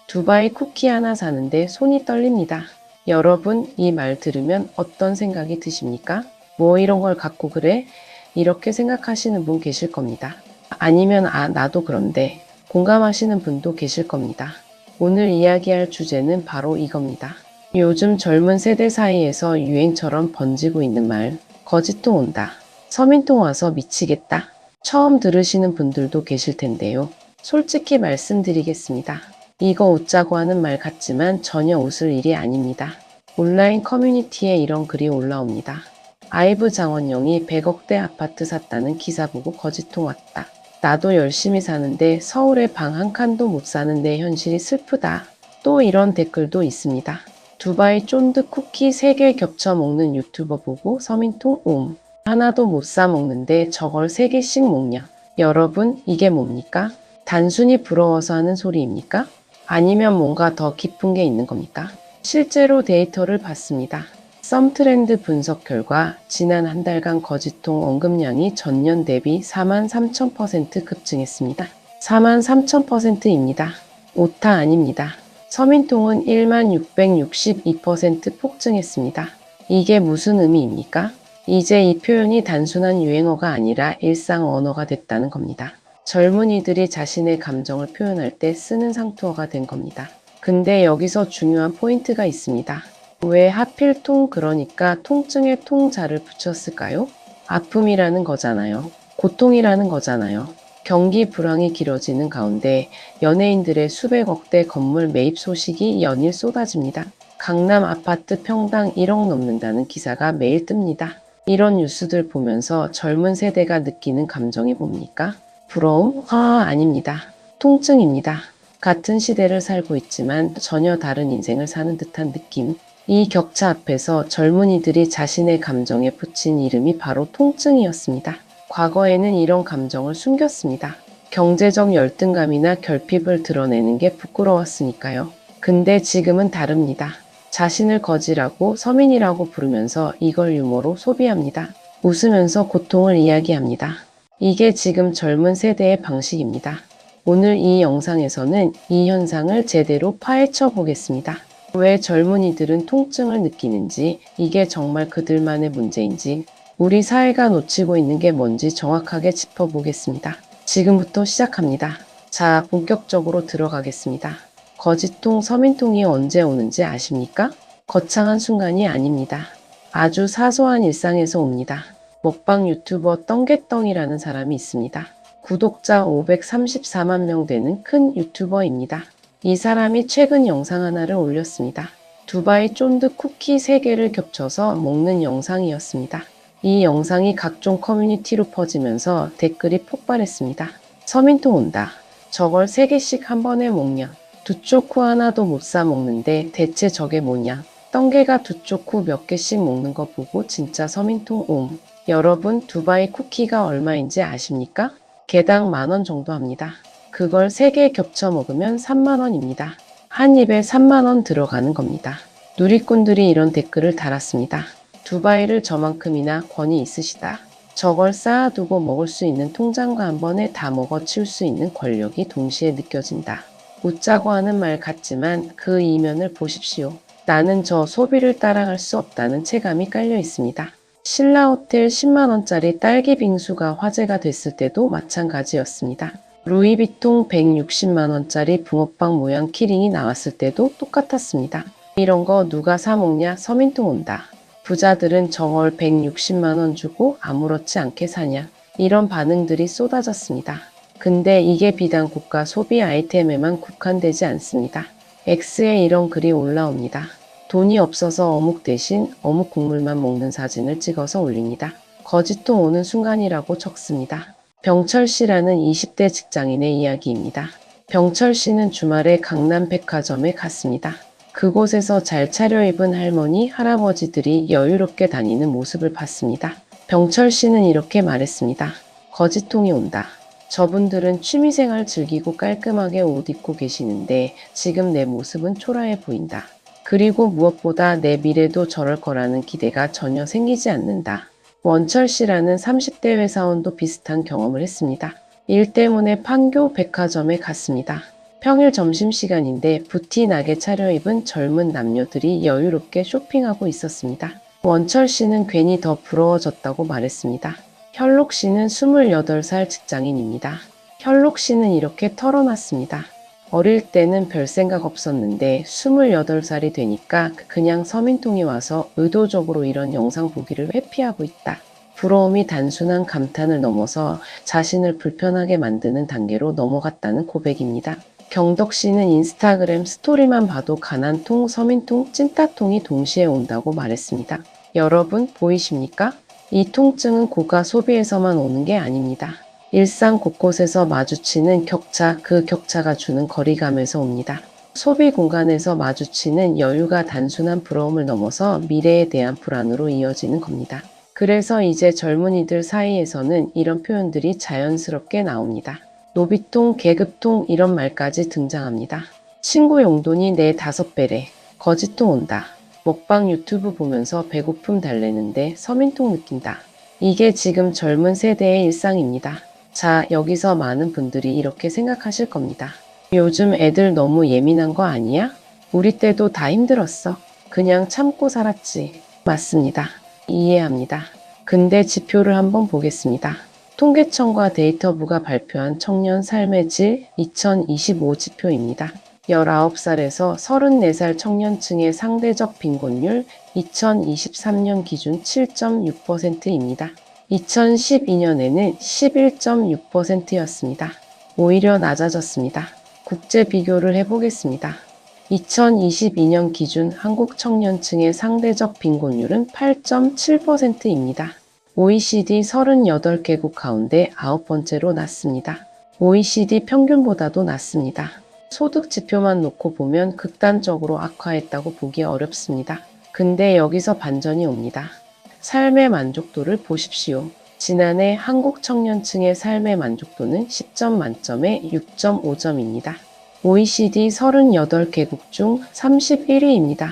두바이 쿠키 하나 사는데 손이 떨립니다. 여러분, 이 말 들으면 어떤 생각이 드십니까? 뭐 이런 걸 갖고 그래? 이렇게 생각하시는 분 계실 겁니다. 아니면 나도 그런데 공감하시는 분도 계실 겁니다. 오늘 이야기할 주제는 바로 이겁니다. 요즘 젊은 세대 사이에서 유행처럼 번지고 있는 말, 거짓통 온다. 서민통 와서 미치겠다. 처음 들으시는 분들도 계실 텐데요. 솔직히 말씀드리겠습니다. 이거 웃자고 하는 말 같지만 전혀 웃을 일이 아닙니다. 온라인 커뮤니티에 이런 글이 올라옵니다. 아이브 장원영이 100억대 아파트 샀다는 기사 보고 거짓통 왔다. 나도 열심히 사는데 서울에 방 한 칸도 못 사는데 현실이 슬프다. 또 이런 댓글도 있습니다. 두바이 쫀득 쿠키 3개 겹쳐 먹는 유튜버 보고 서민통 옴. 하나도 못 사 먹는데 저걸 3개씩 먹냐. 여러분, 이게 뭡니까? 단순히 부러워서 하는 소리입니까? 아니면 뭔가 더 깊은 게 있는 겁니까? 실제로 데이터를 봤습니다. 썸트렌드 분석 결과 지난 한 달간 거짓통 언급량이 전년 대비 43,000% 급증했습니다. 43,000%입니다. 오타 아닙니다. 서민통은 1662% 폭증했습니다. 이게 무슨 의미입니까? 이제 이 표현이 단순한 유행어가 아니라 일상 언어가 됐다는 겁니다. 젊은이들이 자신의 감정을 표현할 때 쓰는 상투어가 된 겁니다. 근데 여기서 중요한 포인트가 있습니다. 왜 하필 그러니까 통증에 통자를 붙였을까요? 아픔이라는 거잖아요. 고통이라는 거잖아요. 경기 불황이 길어지는 가운데 연예인들의 수백억대 건물 매입 소식이 연일 쏟아집니다. 강남 아파트 평당 1억 넘는다는 기사가 매일 뜹니다. 이런 뉴스들 보면서 젊은 세대가 느끼는 감정이 뭡니까? 부러움? 아닙니다. 통증입니다. 같은 시대를 살고 있지만 전혀 다른 인생을 사는 듯한 느낌. 이 격차 앞에서 젊은이들이 자신의 감정에 붙인 이름이 바로 통증이었습니다. 과거에는 이런 감정을 숨겼습니다. 경제적 열등감이나 결핍을 드러내는 게 부끄러웠으니까요. 근데 지금은 다릅니다. 자신을 거지라고 서민이라고 부르면서 이걸 유머로 소비합니다. 웃으면서 고통을 이야기합니다. 이게 지금 젊은 세대의 방식입니다. 오늘 이 영상에서는 이 현상을 제대로 파헤쳐 보겠습니다. 왜 젊은이들은 통증을 느끼는지, 이게 정말 그들만의 문제인지, 우리 사회가 놓치고 있는 게 뭔지 정확하게 짚어보겠습니다. 지금부터 시작합니다. 자, 본격적으로 들어가겠습니다. 거짓통, 서민통이 언제 오는지 아십니까? 거창한 순간이 아닙니다. 아주 사소한 일상에서 옵니다. 먹방 유튜버 떵개떵이라는 사람이 있습니다. 구독자 534만 명 되는 큰 유튜버입니다. 이 사람이 최근 영상 하나를 올렸습니다. 두바이 쫀득 쿠키 3개를 겹쳐서 먹는 영상이었습니다. 이 영상이 각종 커뮤니티로 퍼지면서 댓글이 폭발했습니다. 서민통 온다. 저걸 3개씩 한 번에 먹냐. 두 쪽 코 하나도 못 사 먹는데 대체 저게 뭐냐. 떵개가 두 쪽 코 몇 개씩 먹는 거 보고 진짜 서민통 옴. 여러분, 두바이 쿠키가 얼마인지 아십니까? 개당 10,000원 정도 합니다. 그걸 3개 겹쳐 먹으면 30,000원입니다. 한 입에 30,000원 들어가는 겁니다. 누리꾼들이 이런 댓글을 달았습니다. 두바이를 저만큼이나 권위 있으시다. 저걸 쌓아두고 먹을 수 있는 통장과 한 번에 다 먹어치울 수 있는 권력이 동시에 느껴진다. 웃자고 하는 말 같지만 그 이면을 보십시오. 나는 저 소비를 따라갈 수 없다는 체감이 깔려 있습니다. 신라호텔 10만원짜리 딸기 빙수가 화제가 됐을 때도 마찬가지였습니다. 루이비통 160만원짜리 붕어빵 모양 키링이 나왔을 때도 똑같았습니다. 이런 거 누가 사 먹냐? 서민통 온다. 부자들은 저걸 160만원 주고 아무렇지 않게 사냐? 이런 반응들이 쏟아졌습니다. 근데 이게 비단 고가 소비 아이템에만 국한되지 않습니다. X에 이런 글이 올라옵니다. 돈이 없어서 어묵 대신 어묵 국물만 먹는 사진을 찍어서 올립니다. 거짓통 오는 순간이라고 적습니다. 병철 씨라는 20대 직장인의 이야기입니다. 병철 씨는 주말에 강남 백화점에 갔습니다. 그곳에서 잘 차려입은 할머니, 할아버지들이 여유롭게 다니는 모습을 봤습니다. 병철 씨는 이렇게 말했습니다. 거짓통이 온다. 저분들은 취미생활 즐기고 깔끔하게 옷 입고 계시는데 지금 내 모습은 초라해 보인다. 그리고 무엇보다 내 미래도 저럴 거라는 기대가 전혀 생기지 않는다. 원철 씨라는 30대 회사원도 비슷한 경험을 했습니다. 일 때문에 판교 백화점에 갔습니다. 평일 점심시간인데 부티나게 차려입은 젊은 남녀들이 여유롭게 쇼핑하고 있었습니다. 원철 씨는 괜히 더 부러워졌다고 말했습니다. 현록 씨는 28살 직장인입니다. 현록 씨는 이렇게 털어놨습니다. 어릴 때는 별 생각 없었는데 28살이 되니까 그냥 서민통이 와서 의도적으로 이런 영상 보기를 회피하고 있다. 부러움이 단순한 감탄을 넘어서 자신을 불편하게 만드는 단계로 넘어갔다는 고백입니다. 경덕 씨는 인스타그램 스토리만 봐도 가난통, 서민통, 찐따통이 동시에 온다고 말했습니다. 여러분 보이십니까? 이 통증은 고가 소비에서만 오는 게 아닙니다. 일상 곳곳에서 마주치는 격차, 그 격차가 주는 거리감에서 옵니다. 소비 공간에서 마주치는 여유가 단순한 부러움을 넘어서 미래에 대한 불안으로 이어지는 겁니다. 그래서 이제 젊은이들 사이에서는 이런 표현들이 자연스럽게 나옵니다. 노비통, 계급통 이런 말까지 등장합니다. 친구 용돈이 내 5배래. 거짓통 온다. 먹방 유튜브 보면서 배고픔 달래는데 서민통 느낀다. 이게 지금 젊은 세대의 일상입니다. 자, 여기서 많은 분들이 이렇게 생각하실 겁니다. 요즘 애들 너무 예민한 거 아니야? 우리 때도 다 힘들었어. 그냥 참고 살았지. 맞습니다. 이해합니다. 근데 지표를 한번 보겠습니다. 통계청과 데이터부가 발표한 청년 삶의 질 2025 지표입니다. 19살에서 34살 청년층의 상대적 빈곤율 2023년 기준 7.6%입니다. 2012년에는 11.6%였습니다. 오히려 낮아졌습니다. 국제 비교를 해보겠습니다. 2022년 기준 한국 청년층의 상대적 빈곤율은 8.7%입니다. OECD 38개국 가운데 9번째로 낮습니다. OECD 평균보다도 낮습니다. 소득 지표만 놓고 보면 극단적으로 악화했다고 보기 어렵습니다. 근데 여기서 반전이 옵니다. 삶의 만족도를 보십시오. 지난해 한국 청년층의 삶의 만족도는 10점 만점에 6.5점입니다. OECD 38개국 중 31위입니다.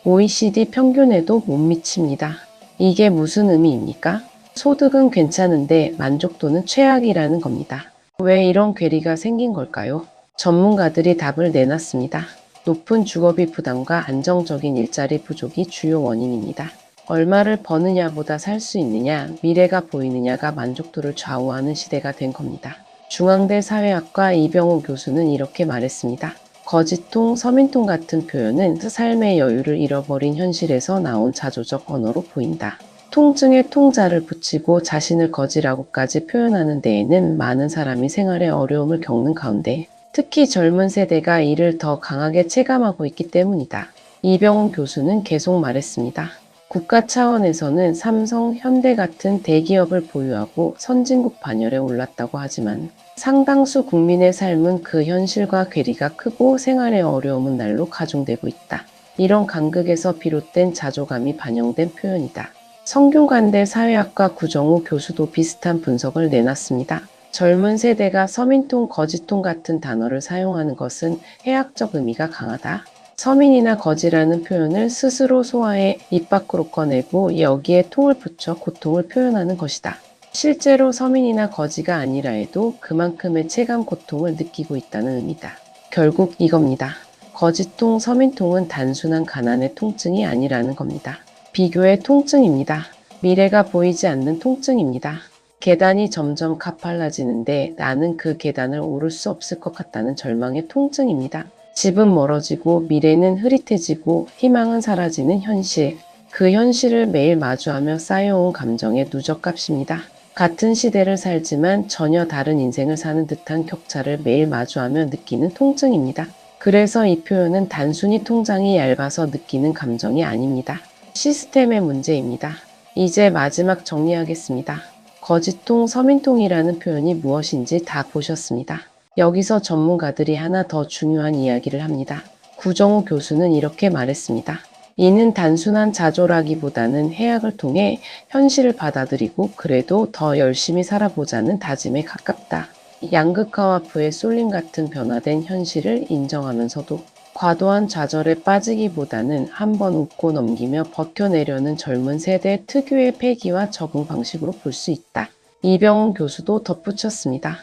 OECD 평균에도 못 미칩니다. 이게 무슨 의미입니까? 소득은 괜찮은데 만족도는 최악이라는 겁니다. 왜 이런 괴리가 생긴 걸까요? 전문가들이 답을 내놨습니다. 높은 주거비 부담과 안정적인 일자리 부족이 주요 원인입니다. 얼마를 버느냐보다 살 수 있느냐, 미래가 보이느냐가 만족도를 좌우하는 시대가 된 겁니다. 중앙대 사회학과 이병호 교수는 이렇게 말했습니다. 거짓통, 서민통 같은 표현은 삶의 여유를 잃어버린 현실에서 나온 자조적 언어로 보인다. 통증에 통자를 붙이고 자신을 거지라고까지 표현하는 데에는 많은 사람이 생활에 어려움을 겪는 가운데 특히 젊은 세대가 이를 더 강하게 체감하고 있기 때문이다. 이병호 교수는 계속 말했습니다. 국가 차원에서는 삼성, 현대 같은 대기업을 보유하고 선진국 반열에 올랐다고 하지만 상당수 국민의 삶은 그 현실과 괴리가 크고 생활의 어려움은 날로 가중되고 있다. 이런 간극에서 비롯된 자조감이 반영된 표현이다. 성균관대 사회학과 구정우 교수도 비슷한 분석을 내놨습니다. 젊은 세대가 서민통, 거지통 같은 단어를 사용하는 것은 해학적 의미가 강하다. 서민이나 거지라는 표현을 스스로 소화해 입 밖으로 꺼내고 여기에 통을 붙여 고통을 표현하는 것이다. 실제로 서민이나 거지가 아니라 해도 그만큼의 체감 고통을 느끼고 있다는 의미다. 결국 이겁니다. 거지통, 서민통은 단순한 가난의 통증이 아니라는 겁니다. 비교의 통증입니다. 미래가 보이지 않는 통증입니다. 계단이 점점 가팔라지는데 나는 그 계단을 오를 수 없을 것 같다는 절망의 통증입니다. 집은 멀어지고 미래는 흐릿해지고 희망은 사라지는 현실. 그 현실을 매일 마주하며 쌓여온 감정의 누적값입니다. 같은 시대를 살지만 전혀 다른 인생을 사는 듯한 격차를 매일 마주하며 느끼는 통증입니다. 그래서 이 표현은 단순히 통장이 얇아서 느끼는 감정이 아닙니다. 시스템의 문제입니다. 이제 마지막 정리하겠습니다. 거짓통, 서민통이라는 표현이 무엇인지 다 보셨습니다. 여기서 전문가들이 하나 더 중요한 이야기를 합니다. 구정우 교수는 이렇게 말했습니다. 이는 단순한 자조라기보다는 해악을 통해 현실을 받아들이고 그래도 더 열심히 살아보자는 다짐에 가깝다. 양극화와 부의 쏠림 같은 변화된 현실을 인정하면서도 과도한 좌절에 빠지기보다는 한번 웃고 넘기며 버텨내려는 젊은 세대 특유의 패기와 적응 방식으로 볼 수 있다. 이병훈 교수도 덧붙였습니다.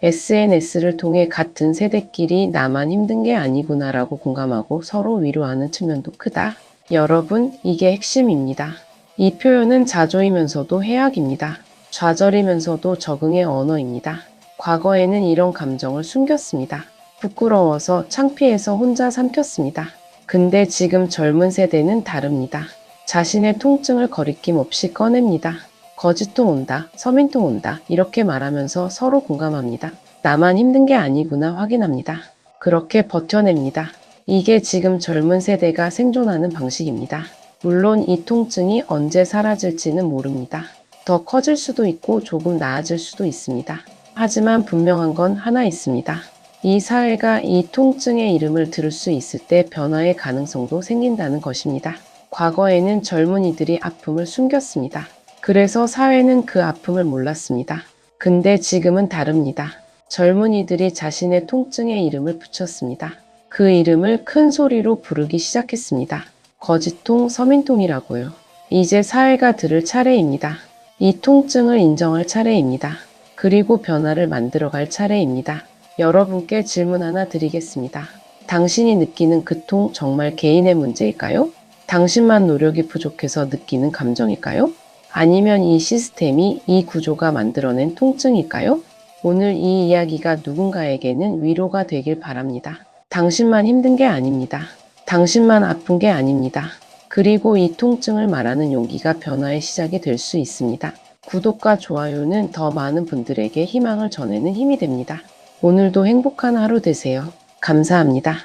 SNS를 통해 같은 세대끼리 나만 힘든 게 아니구나라고 공감하고 서로 위로하는 측면도 크다. 여러분, 이게 핵심입니다. 이 표현은 자조이면서도 해악입니다. 좌절이면서도 적응의 언어입니다. 과거에는 이런 감정을 숨겼습니다. 부끄러워서 창피해서 혼자 삼켰습니다. 근데 지금 젊은 세대는 다릅니다. 자신의 통증을 거리낌 없이 꺼냅니다. 거짓통 온다, 서민통 온다 이렇게 말하면서 서로 공감합니다. 나만 힘든 게 아니구나 확인합니다. 그렇게 버텨냅니다. 이게 지금 젊은 세대가 생존하는 방식입니다. 물론 이 통증이 언제 사라질지는 모릅니다. 더 커질 수도 있고 조금 나아질 수도 있습니다. 하지만 분명한 건 하나 있습니다. 이 사회가 이 통증의 이름을 들을 수 있을 때 변화의 가능성도 생긴다는 것입니다. 과거에는 젊은이들이 아픔을 숨겼습니다. 그래서 사회는 그 아픔을 몰랐습니다. 근데 지금은 다릅니다. 젊은이들이 자신의 통증의 이름을 붙였습니다. 그 이름을 큰 소리로 부르기 시작했습니다. 거짓통, 서민통이라고요. 이제 사회가 들을 차례입니다. 이 통증을 인정할 차례입니다. 그리고 변화를 만들어갈 차례입니다. 여러분께 질문 하나 드리겠습니다. 당신이 느끼는 그 통 정말 개인의 문제일까요? 당신만 노력이 부족해서 느끼는 감정일까요? 아니면 이 시스템이, 이 구조가 만들어낸 통증일까요? 오늘 이 이야기가 누군가에게는 위로가 되길 바랍니다. 당신만 힘든 게 아닙니다. 당신만 아픈 게 아닙니다. 그리고 이 통증을 말하는 용기가 변화의 시작이 될 수 있습니다. 구독과 좋아요는 더 많은 분들에게 희망을 전하는 힘이 됩니다. 오늘도 행복한 하루 되세요. 감사합니다.